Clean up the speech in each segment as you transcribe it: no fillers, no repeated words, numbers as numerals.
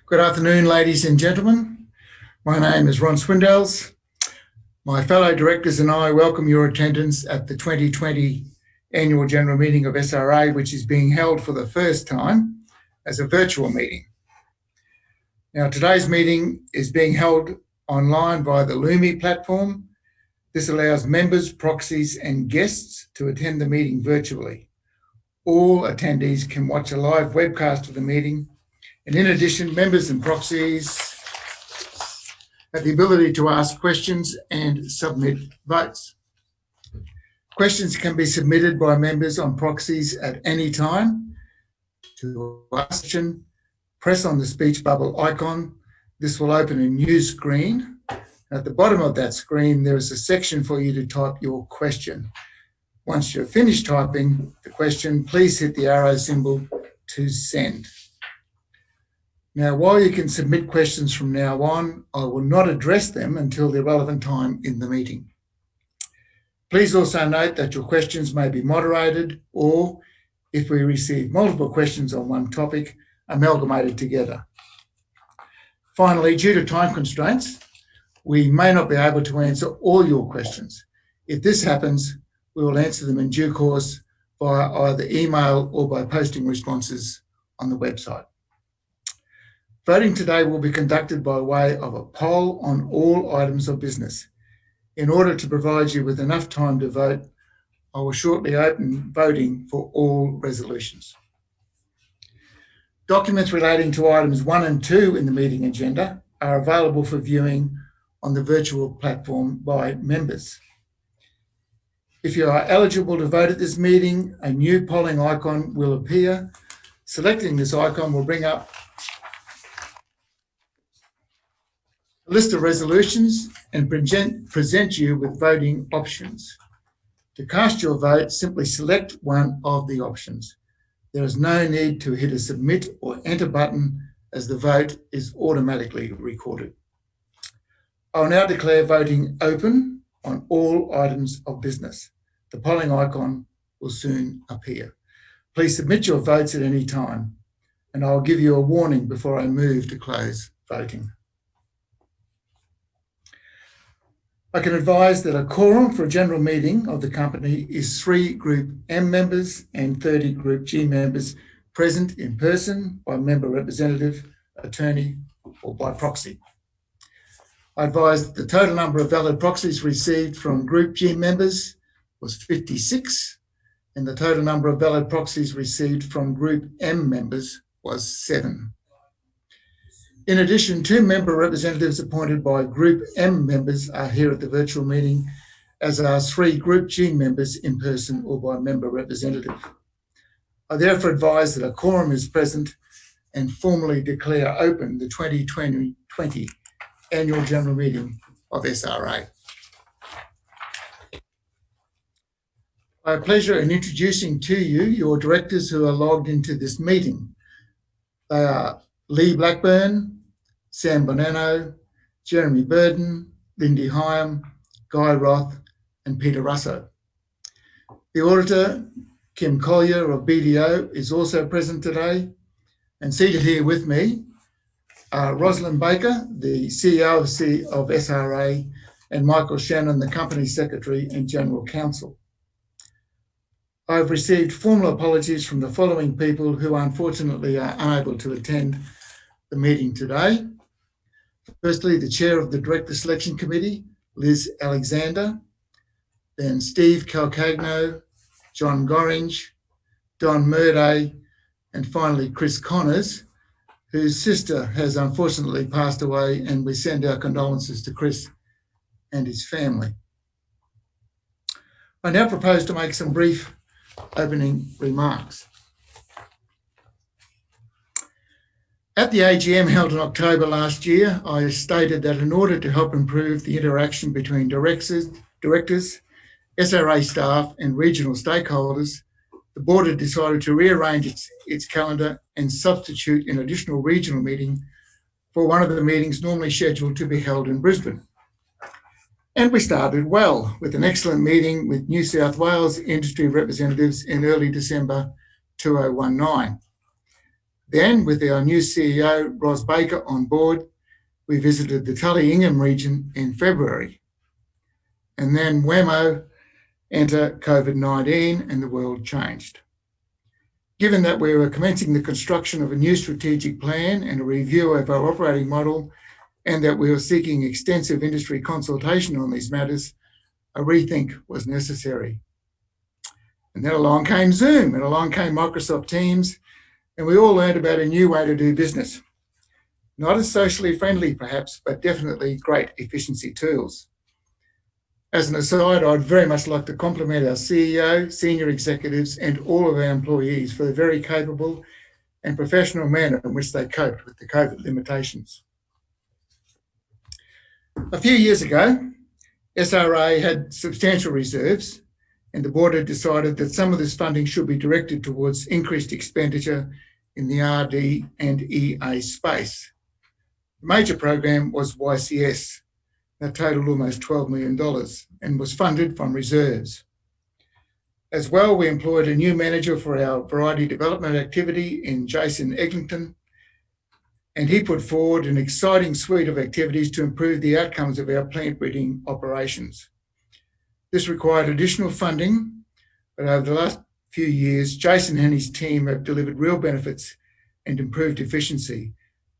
Good afternoon, ladies and gentlemen. My name is Ron Swindells. My fellow directors and I welcome your attendance at the 2020 Annual General Meeting of SRA, which is being held for the first time as a virtual meeting. Now, today's meeting is being held online via the Lumi platform. This allows members, proxies, and guests to attend the meeting virtually. All attendees can watch a live webcast of the meeting. And in addition, members and proxies have the ability to ask questions and submit votes. Questions can be submitted by members on proxies at any time. To ask a question, press on the speech bubble icon. This will open a new screen. At the bottom of that screen, there is a section for you to type your question. Once you're finished typing the question, please hit the arrow symbol to send. Now, while you can submit questions from now on, I will not address them until the relevant time in the meeting. Please also note that your questions may be moderated or, if we receive multiple questions on one topic, amalgamated together. Finally, due to time constraints, we may not be able to answer all your questions. If this happens, we will answer them in due course via either email or by posting responses on the website. Voting today will be conducted by way of a poll on all items of business. In order to provide you with enough time to vote, I will shortly open voting for all resolutions. Documents relating to items 1 and 2 in the meeting agenda are available for viewing on the virtual platform by members. If you are eligible to vote at this meeting, a new polling icon will appear. Selecting this icon will bring up a list of resolutions and present you with voting options. To cast your vote, simply select one of the options. There is no need to hit a submit or enter button as the vote is automatically recorded. I will now declare voting open on all items of business. The polling icon will soon appear. Please submit your votes at any time, and I'll give you a warning before I move to close voting. I can advise that a quorum for a general meeting of the company is 3 Group M members and 30 Group G members present in person by member representative, attorney, or by proxy. I advise that the total number of valid proxies received from Group G members was 56, and the total number of valid proxies received from Group M members was 7. In addition, 2 member representatives appointed by Group M members are here at the virtual meeting, as are 3 Group G members in person or by member representative. I therefore advise that a quorum is present and formally declare open the 2020 Annual General Meeting of SRA. I have pleasure in introducing to you your directors who are logged into this meeting. They are Lee Blackburn, Sam Bonanno, Jeremy Burden, Lindy Hyam, Guy Roth, and Peter Russo. The auditor, Kim Collier of BDO, is also present today, and seated here with me are Rosalind Baker, the CEO of SRA, and Michael Shannon, the Company Secretary and General Counsel. I have received formal apologies from the following people who unfortunately are unable to attend the meeting today. Firstly, the Chair of the Director Selection Committee, Liz Alexander, then Steve Calcagno, John Gorringe, Don Murday, and finally Chris Connors, whose sister has unfortunately passed away, and we send our condolences to Chris and his family. I now propose to make some brief opening remarks. At the AGM held in October last year, I stated that in order to help improve the interaction between directors, SRA staff and regional stakeholders, the board had decided to rearrange its calendar and substitute an additional regional meeting for one of the meetings normally scheduled to be held in Brisbane. And we started well with an excellent meeting with New South Wales industry representatives in early December 2019. Then, with our new CEO, Ros Baker, on board, we visited the Tully Ingham region in February. And then whammo, enter COVID-19 and the world changed. Given that we were commencing the construction of a new strategic plan and a review of our operating model, and that we were seeking extensive industry consultation on these matters, a rethink was necessary. And then along came Zoom and along came Microsoft Teams, and we all learned about a new way to do business. Not as socially friendly, perhaps, but definitely great efficiency tools. As an aside, I'd very much like to compliment our CEO, senior executives, and all of our employees for the very capable and professional manner in which they coped with the COVID limitations. A few years ago, SRA had substantial reserves, and the board had decided that some of this funding should be directed towards increased expenditure in the RD and EA space. The major program was YCS, that totaled almost $12 million and was funded from reserves. As well, we employed a new manager for our variety development activity in Jason Eglinton, and he put forward an exciting suite of activities to improve the outcomes of our plant breeding operations. This required additional funding, but over the last few years, Jason and his team have delivered real benefits and improved efficiency,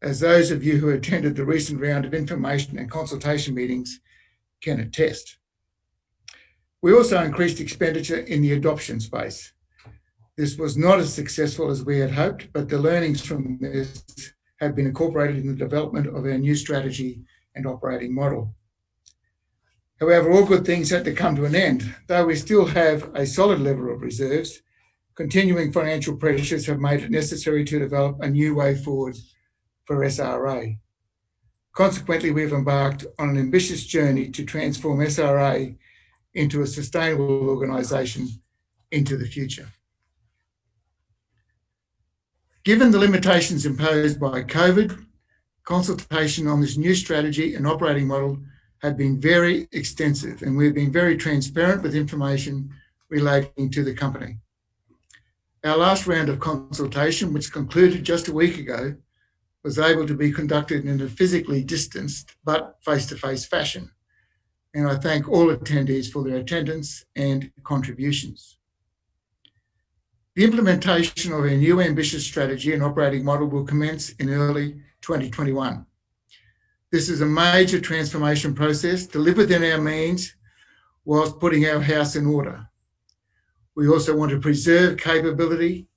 as those of you who attended the recent round of information and consultation meetings can attest. We also increased expenditure in the adoption space. This was not as successful as we had hoped, but the learnings from this have been incorporated in the development of our new strategy and operating model. However, all good things had to come to an end. Though we still have a solid level of reserves, continuing financial pressures have made it necessary to develop a new way forward for SRA. Consequently, we've embarked on an ambitious journey to transform SRA into a sustainable organisation into the future. Given the limitations imposed by COVID, consultation on this new strategy and operating model have been very extensive, and we've been very transparent with information relating to the company. Our last round of consultation, which concluded just a week ago, was able to be conducted in a physically distanced but face-to-face fashion, and I thank all attendees for their attendance and contributions. The implementation of our new ambitious strategy and operating model will commence in early 2021. This is a major transformation process to live within our means whilst putting our house in order. We also want to preserve capability,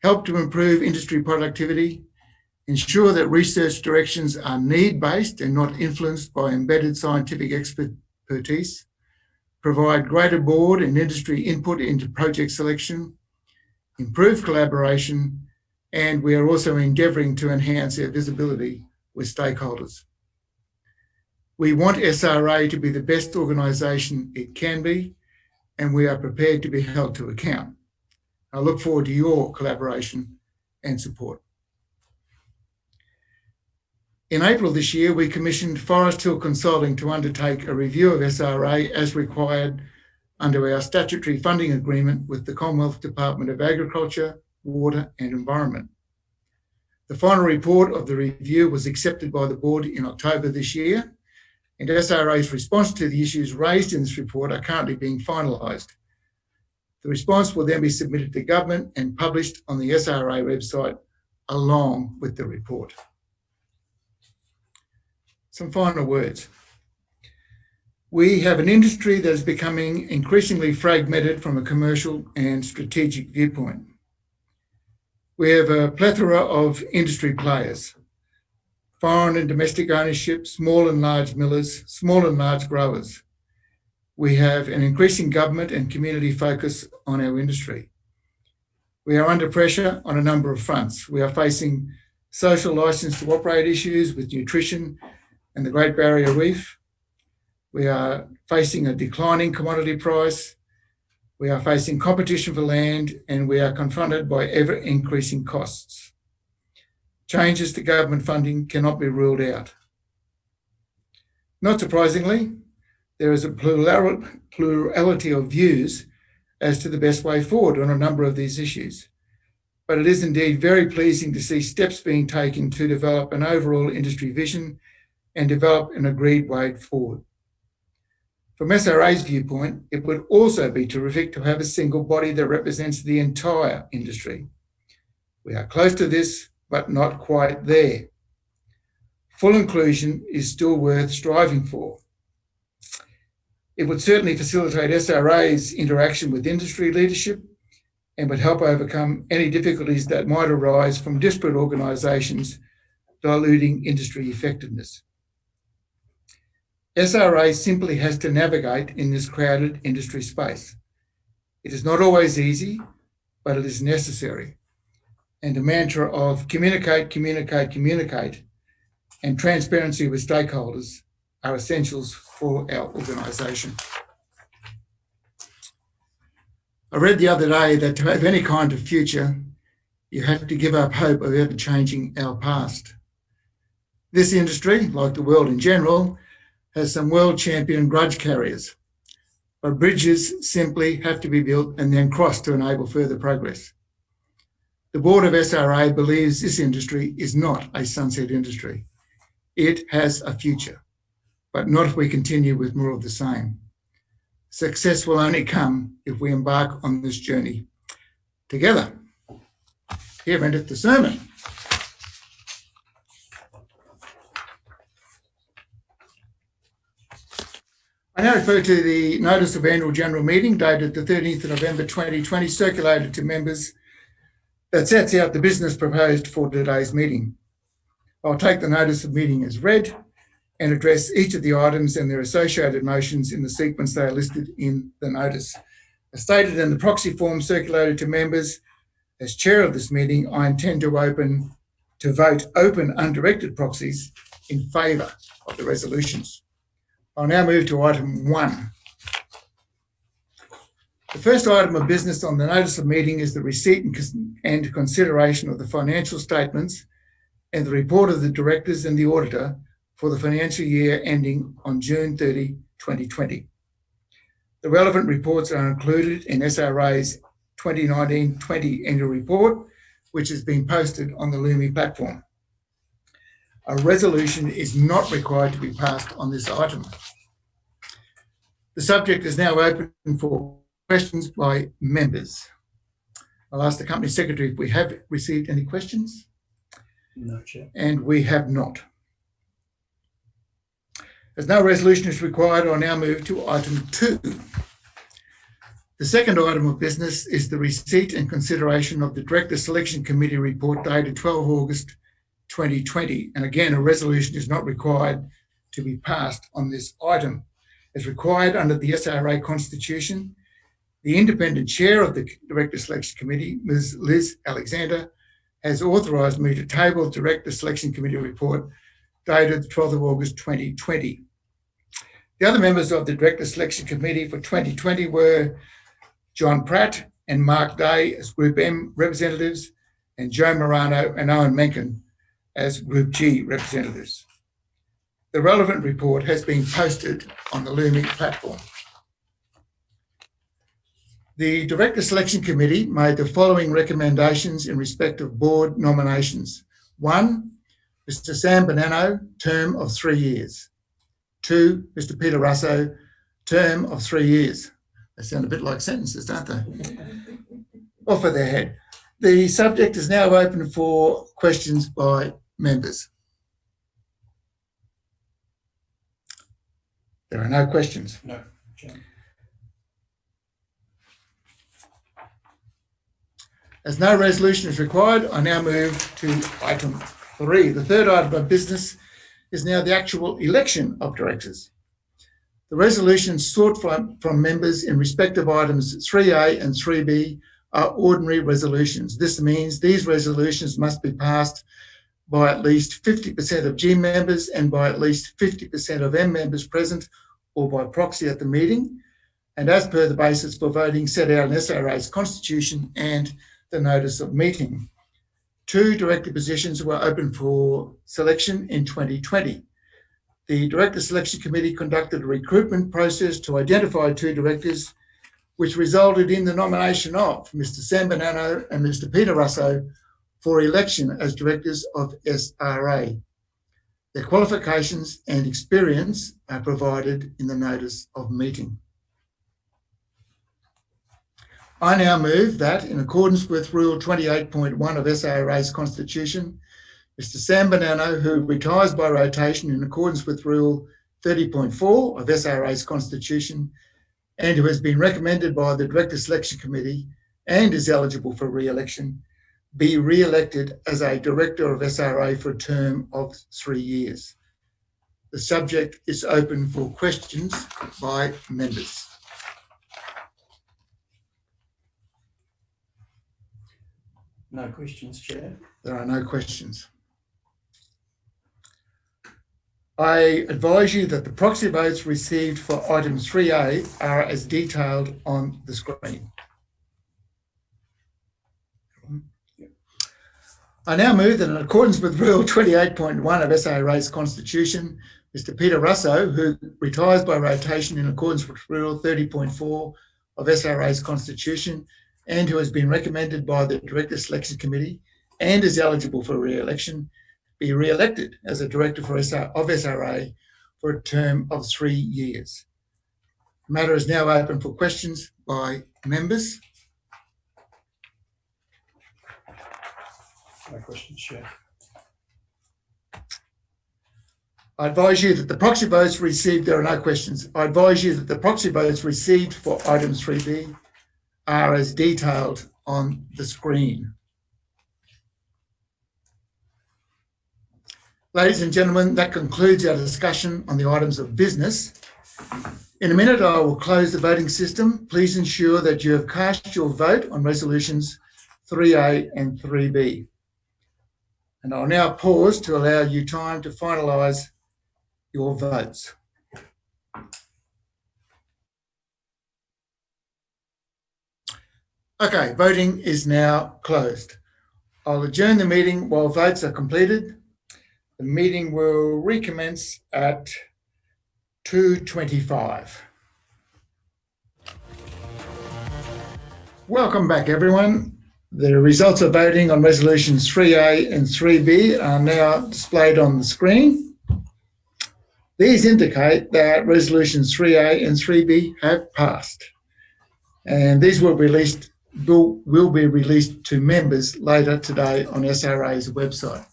help to improve industry productivity, ensure that research directions are need-based and not influenced by embedded scientific expertise, provide greater board and industry input into project selection, improve collaboration, and we are also endeavouring to enhance our visibility with stakeholders. We want SRA to be the best organisation it can be, and we are prepared to be held to account. I look forward to your collaboration and support. In April this year, we commissioned Forest Hill Consulting to undertake a review of SRA as required under our statutory funding agreement with the Commonwealth Department of Agriculture, Water and Environment. The final report of the review was accepted by the board in October this year, and SRA's response to the issues raised in this report are currently being finalised. The response will then be submitted to government and published on the SRA website along with the report. Some final words. We have an industry that is becoming increasingly fragmented from a commercial and strategic viewpoint. We have a plethora of industry players, foreign and domestic ownership, small and large millers, small and large growers. We have an increasing government and community focus on our industry. We are under pressure on a number of fronts. We are facing social licence to operate issues with nutrition and the Great Barrier Reef. We are facing a declining commodity price. We are facing competition for land, and we are confronted by ever-increasing costs. Changes to government funding cannot be ruled out. Not surprisingly, there is a plurality of views as to the best way forward on a number of these issues. but it is indeed very pleasing to see steps being taken to develop an overall industry vision and develop an agreed way forward. From SRA's viewpoint, it would also be terrific to have a single body that represents the entire industry. We are close to this, but not quite there. Full inclusion is still worth striving for. It would certainly facilitate SRA's interaction with industry leadership and would help overcome any difficulties that might arise from disparate organisations diluting industry effectiveness. SRA simply has to navigate in this crowded industry space. It is not always easy, but it is necessary. And the mantra of communicate, communicate, communicate, and transparency with stakeholders are essentials for our organisation. I read the other day that to have any kind of future, you have to give up hope of ever changing our past. This industry, like the world in general, has some world champion grudge carriers, but bridges simply have to be built and then crossed to enable further progress. The board of SRA believes this industry is not a sunset industry. It has a future, but not if we continue with more of the same. Success will only come if we embark on this journey together. Here endeth the sermon. I now refer to the Notice of Annual General Meeting dated the 13th of November 2020, circulated to members, that sets out the business proposed for today's meeting. I'll take the notice of meeting as read and address each of the items and their associated motions in the sequence they are listed in the notice. As stated in the proxy form circulated to members, as chair of this meeting, I intend to vote open undirected proxies in favour of the resolutions. I'll now move to item 1. The first item of business on the notice of meeting is the receipt and consideration of the financial statements and the report of the directors and the auditor for the financial year ending on June 30, 2020. The relevant reports are included in SRA's 2019-20 annual report, which has been posted on the Lumi platform. A resolution is not required to be passed on this item. The subject is now open for questions by members. I'll ask the Company Secretary if we have received any questions. No, Chair. And we have not. As no resolution is required, I'll now move to item 2. The second item of business is the receipt and consideration of the Director Selection Committee report dated 12 August 2020. And again, a resolution is not required to be passed on this item. As required under the SRA Constitution, the independent chair of the Director Selection Committee, Ms. Liz Alexander, has authorised me to table the Director Selection Committee report dated 12th of August 2020. The other members of the Director Selection Committee for 2020 were John Pratt and Mark Day as Group M representatives, and Joe Morano and Owen Mencken as Group G representatives. The relevant report has been posted on the Lumi platform. The Director Selection Committee made the following recommendations in respect of board nominations. 1, Mr. Sam Bonanno, term of 3 years. 2, Mr. Peter Russo, term of 3 years. They sound a bit like sentences, don't they? Off with their head. The subject is now open for questions by members. There are no questions. No, Chair. As no resolution is required, I now move to item 3. The third item of business is now the actual election of directors. The resolutions sought from members in respect of items 3A and 3B are ordinary resolutions. This means these resolutions must be passed by at least 50% of G members and by at least 50% of M members present or by proxy at the meeting, and as per the basis for voting set out in SRA's Constitution and the notice of meeting. 2 director positions were open for selection in 2020. The Director Selection Committee conducted a recruitment process to identify 2 directors, which resulted in the nomination of Mr. Sam Bonanno and Mr. Peter Russo for election as directors of SRA. Their qualifications and experience are provided in the notice of meeting. I now move that, in accordance with Rule 28.1 of SRA's Constitution, Mr. Sam Bonanno, who retires by rotation in accordance with Rule 30.4 of SRA's Constitution, and who has been recommended by the Director Selection Committee and is eligible for re-election, be re-elected as a Director of SRA for a term of 3 years. The subject is open for questions by members. No questions, Chair. There are no questions. I advise you that the proxy votes received for item 3A are as detailed on the screen. I now move that, in accordance with Rule 28.1 of SRA's Constitution, Mr. Peter Russo, who retires by rotation in accordance with Rule 30.4 of SRA's Constitution, and who has been recommended by the Director Selection Committee and is eligible for re-election, be re-elected as a Director of SRA for a term of 3 years. The matter is now open for questions by members. No questions, Chair. I advise you that the proxy votes received, there are no questions. I advise you that the proxy votes received for item 3B are as detailed on the screen. Ladies and gentlemen, that concludes our discussion on the items of business. In a minute, I will close the voting system. Please ensure that you have cast your vote on resolutions 3A and 3B. And I'll now pause to allow you time to finalise your votes. Okay, voting is now closed. I'll adjourn the meeting while votes are completed. The meeting will recommence at 2:25. Welcome back, everyone. The results of voting on resolutions 3A and 3B are now displayed on the screen. These indicate that resolutions 3A and 3B have passed, and these will be released to members later today on SRA's website.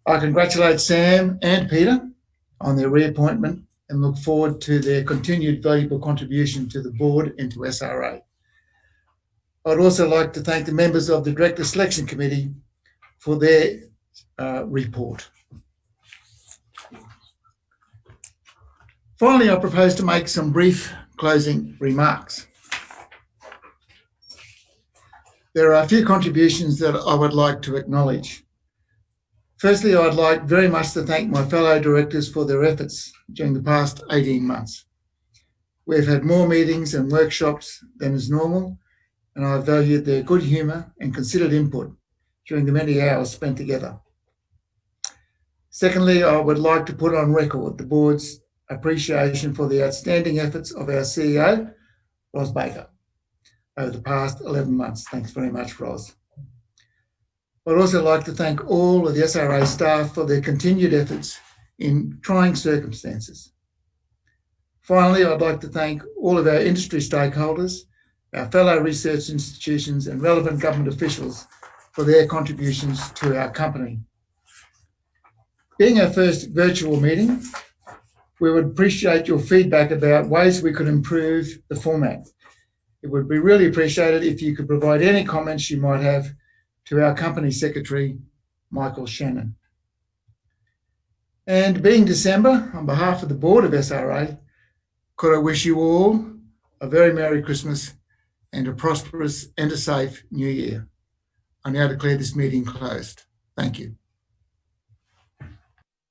I congratulate Sam and Peter on their reappointment and look forward to their continued valuable contribution to the board and to SRA. I'd also like to thank the members of the Director Selection Committee for their report. Finally, I propose to make some brief closing remarks. There are a few contributions that I would like to acknowledge. Firstly, I'd like very much to thank my fellow directors for their efforts during the past 18 months. We've had more meetings and workshops than is normal, and I valued their good humour and considered input during the many hours spent together. Secondly, I would like to put on record the board's appreciation for the outstanding efforts of our CEO, Ros Baker, over the past 11 months. Thanks very much, Ros. I'd also like to thank all of the SRA staff for their continued efforts in trying circumstances. Finally, I'd like to thank all of our industry stakeholders, our fellow research institutions and relevant government officials for their contributions to our company. Being our first virtual meeting, we would appreciate your feedback about ways we could improve the format. It would be really appreciated if you could provide any comments you might have to our Company Secretary, Michael Shannon. And being December, on behalf of the board of SRA, could I wish you all a very Merry Christmas and a prosperous and a safe New Year. I now declare this meeting closed. Thank you.